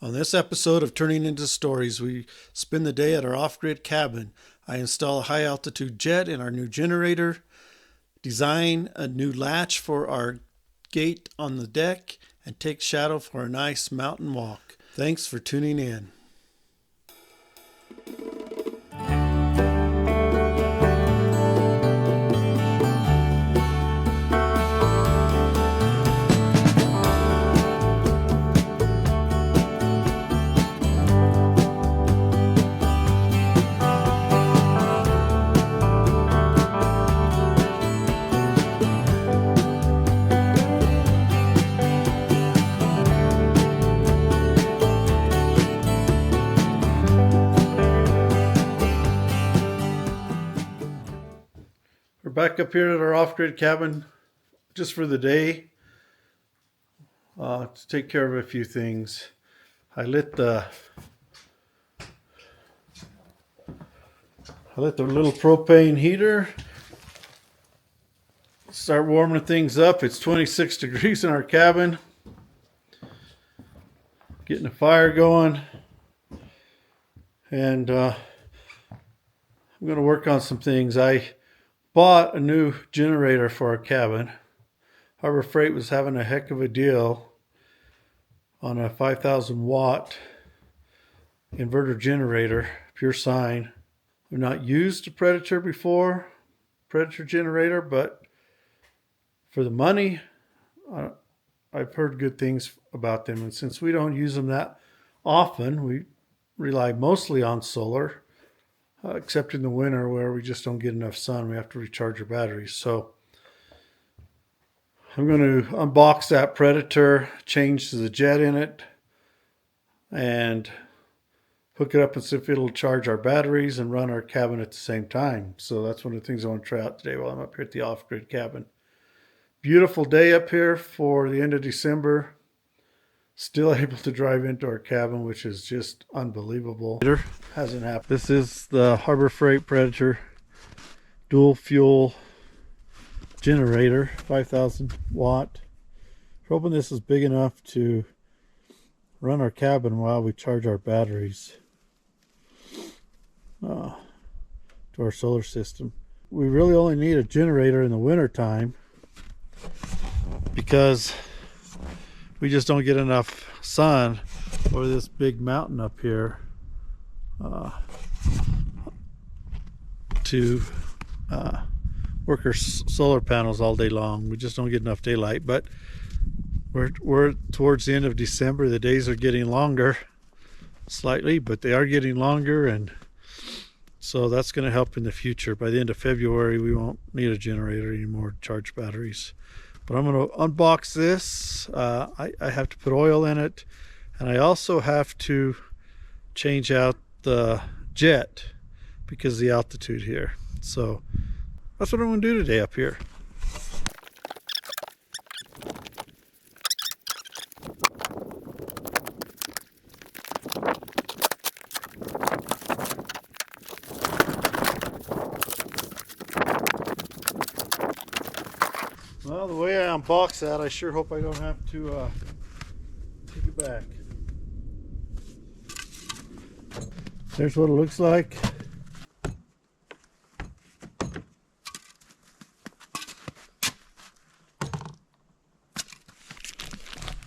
On this episode of Turning Into Stories, we spend the day at our off-grid cabin. I install a high-altitude jet in our new generator, design a new latch for our gate on the deck, and take Shadow for a nice mountain walk. Thanks for tuning in. We're back up here at our off-grid cabin just for the day to take care of a few things. I lit the little propane heater. Start warming things up. It's 26 degrees in our cabin. Getting a fire going. And I'm going to work on some things. I bought a new generator for our cabin. Harbor Freight was having a heck of a deal on a 5,000 watt inverter generator, pure sine. I've not used a Predator before, Predator generator, but for the money, I've heard good things about them. And since we don't use them that often, we rely mostly on solar. Except in the winter where we just don't get enough sun. We have to recharge our batteries. So I'm going to unbox that Predator, change the jet in it, and hook it up and see if it'll charge our batteries and run our cabin at the same time. So that's one of the things I want to try out today while I'm up here at the off-grid cabin. Beautiful day up here for the end of December. Still able to drive into our cabin, which is just unbelievable. Hasn't happened. This is the Harbor Freight Predator dual fuel generator, 5,000 watt. We're hoping this is big enough to run our cabin while we charge our batteries to our solar system. We really only need a generator in the winter time because we just don't get enough sun over this big mountain up here to work our solar panels all day long. We just don't get enough daylight. But we're towards the end of December. The days are getting longer slightly, but they are getting longer, and so that's going to help in the future. By the end of February, we won't need a generator anymore to charge batteries. But I'm going to unbox this. I have to put oil in it, and I also have to change out the jet because of the altitude here. So that's what I'm going to do today up here. Well, the way I unbox that, I sure hope I don't have to take it back. There's what it looks like.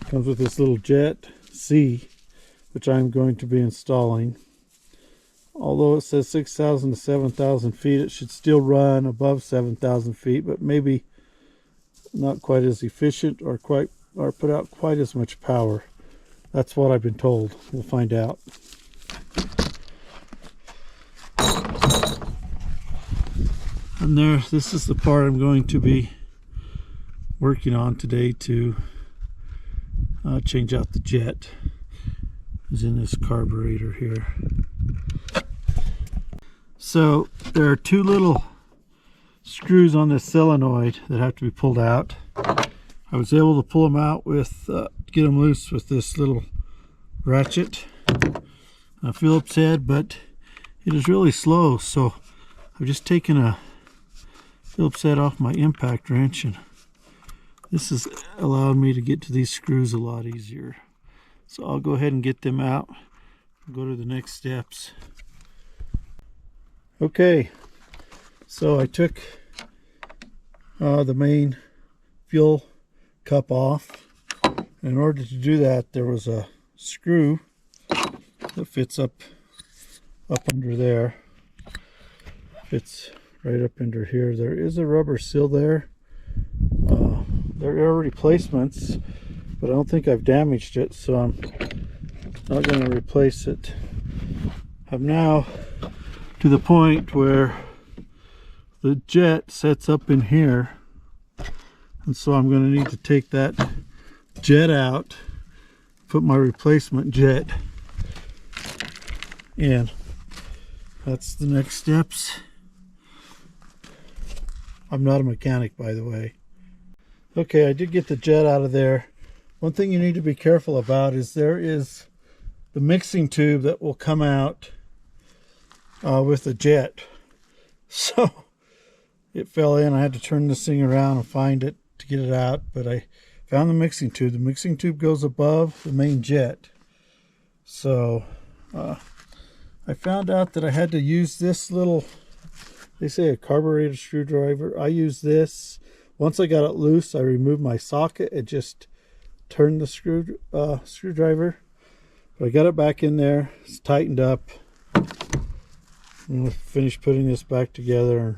Comes with this little jet C, which I'm going to be installing. Although it says 6,000 to 7,000 feet, it should still run above 7,000 feet, but maybe not quite as efficient or put out quite as much power. That's what I've been told. We'll find out. And this is the part I'm going to be working on today to change out the jet. Is in this carburetor here. So there are two little screws on this solenoid that have to be pulled out. I was able to pull them out with get them loose with this little ratchet, a Phillips head, but it is really slow, so I've just taken a Phillips head off my impact wrench, and this has allowed me to get to these screws a lot easier. So I'll go ahead and get them out. Go to the next steps. Okay, so I took the main fuel cup off. In order to do that, there was a screw that fits up under there. Fits right up under here. There is a rubber seal there. There are replacements, but I don't think I've damaged it, so I'm not going to replace it. I'm now to the point where the jet sets up in here, and so I'm going to need to take that jet out, put my replacement jet in. That's the next steps. I'm not a mechanic, by the way. Okay, I did get the jet out of there. One thing you need to be careful about is there is the mixing tube that will come out with the jet. So it fell in. I had to turn this thing around and find it to get it out, but I found the mixing tube. The mixing tube goes above the main jet. So I found out that I had to use this little, they say a carburetor screwdriver. I use this. Once I got it loose, I removed my socket and just turned the screwdriver. But I got it back in there. It's tightened up. I'm going to finish putting this back together, and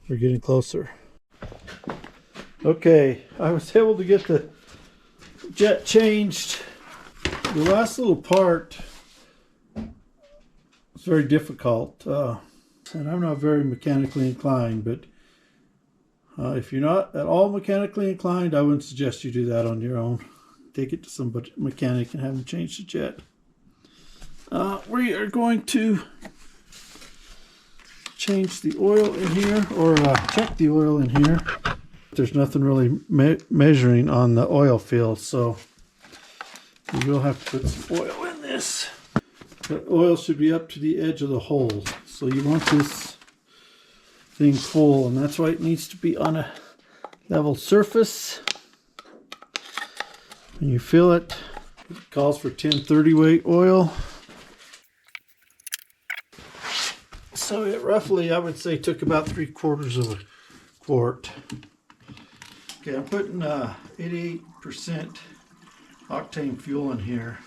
we're getting closer. Okay, I was able to get the jet changed. The last little part was very difficult, and I'm not very mechanically inclined, but if you're not at all mechanically inclined, I wouldn't suggest you do that on your own. Take it to some mechanic and have them change the jet. We are going to change the oil in here, or check the oil in here. There's nothing really measuring on the oil field, so you will have to put some oil in this. The oil should be up to the edge of the hole, so you want this thing full, and that's why it needs to be on a level surface. When you fill it, it calls for 1030 weight oil. So it roughly, I would say, took about 3/4 of a quart. Okay, I'm putting 88% octane fuel in here.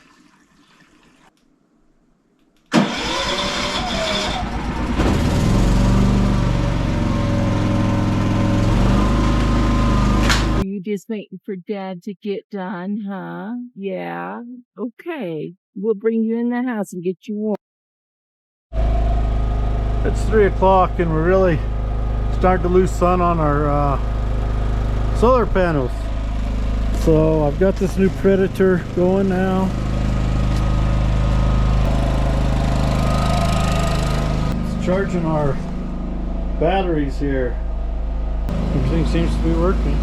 Are you just waiting for Dad to get done, huh? Yeah? Okay. We'll bring you in the house and get you warm. It's 3 o'clock and we're really starting to lose sun on our solar panels. So I've got this new Predator going now. It's charging our batteries here. Everything seems to be working.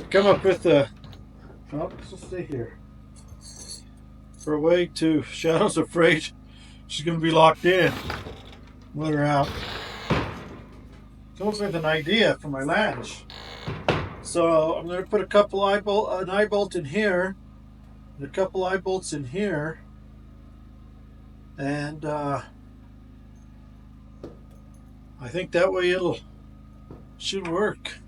Come up with a, oh, let's stay here. For a way to, Shadow's afraid she's going to be locked in. Let her out. Comes with an idea for my latch. So I'm going to put a couple an eye bolt in here, and a couple eye bolts in here, and I think that way should work.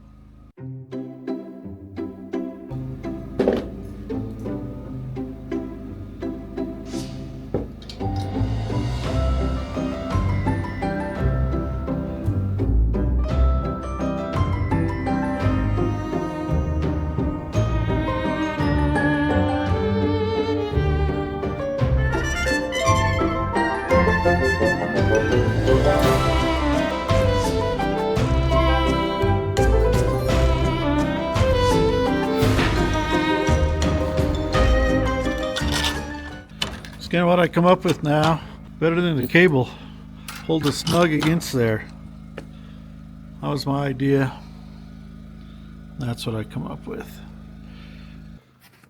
Kind of what I come up with now. Better than the cable. Hold it snug against there. That was my idea. That's what I come up with.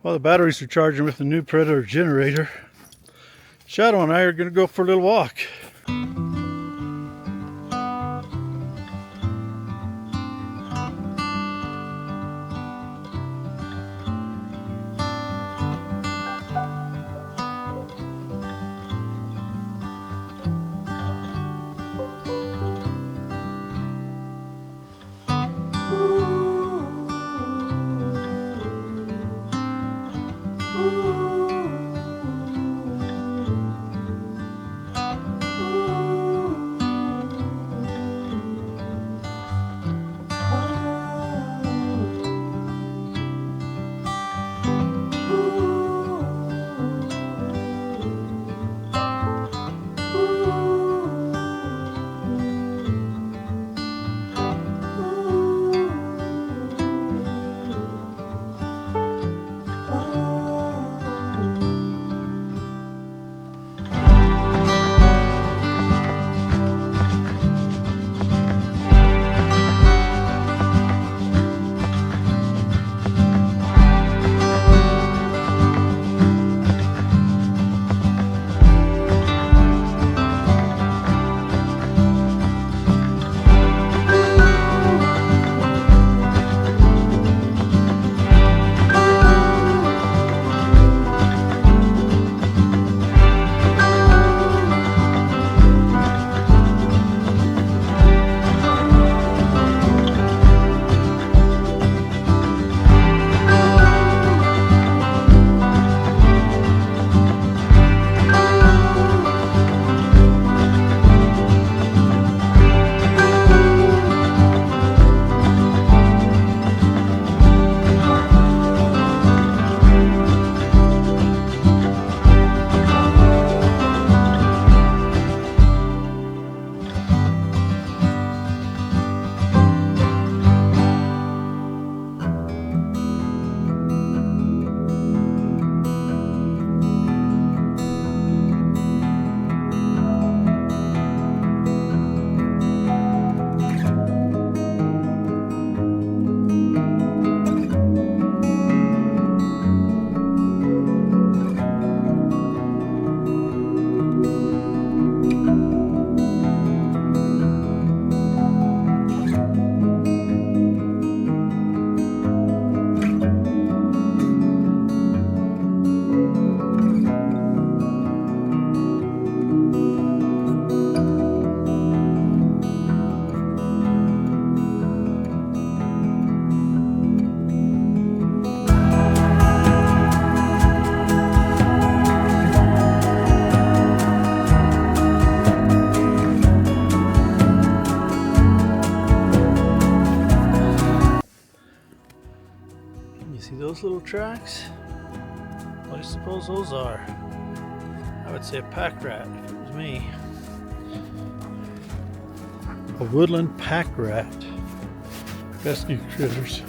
Well, the batteries are charging with the new Predator generator. Shadow and I are going to go for a little walk. You see those little tracks? What do you suppose those are? I would say a pack rat if it was me. A woodland pack rat. Rescue critters.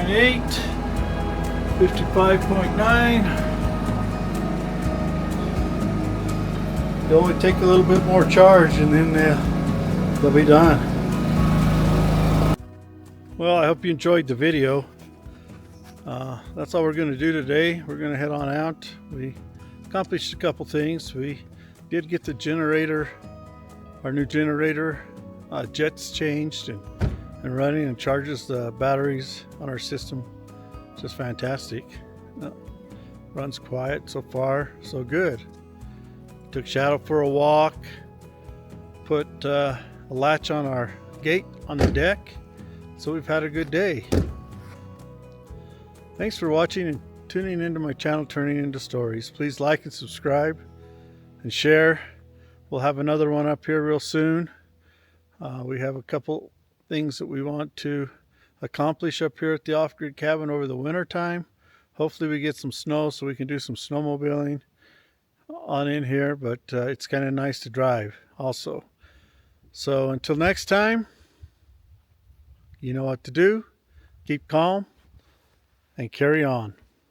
.8, 55.9. They only take a little bit more charge and then they'll be done. Well, I hope you enjoyed the video. That's all we're going to do today. We're going to head on out. We accomplished a couple things. We did get the generator, our new generator, jets changed and running, and charges the batteries on our system. Just fantastic. Runs quiet so far, so good. Took Shadow for a walk, put a latch on our gate on the deck, so we've had a good day. Thanks for watching and tuning into my channel, Turning Into Stories. Please like and subscribe and share. We'll have another one up here real soon. We have a couple things that we want to accomplish up here at the off-grid cabin over the winter time. Hopefully we get some snow so we can do some snowmobiling on in here, but it's kind of nice to drive also. So until next time, you know what to do. Keep calm and carry on.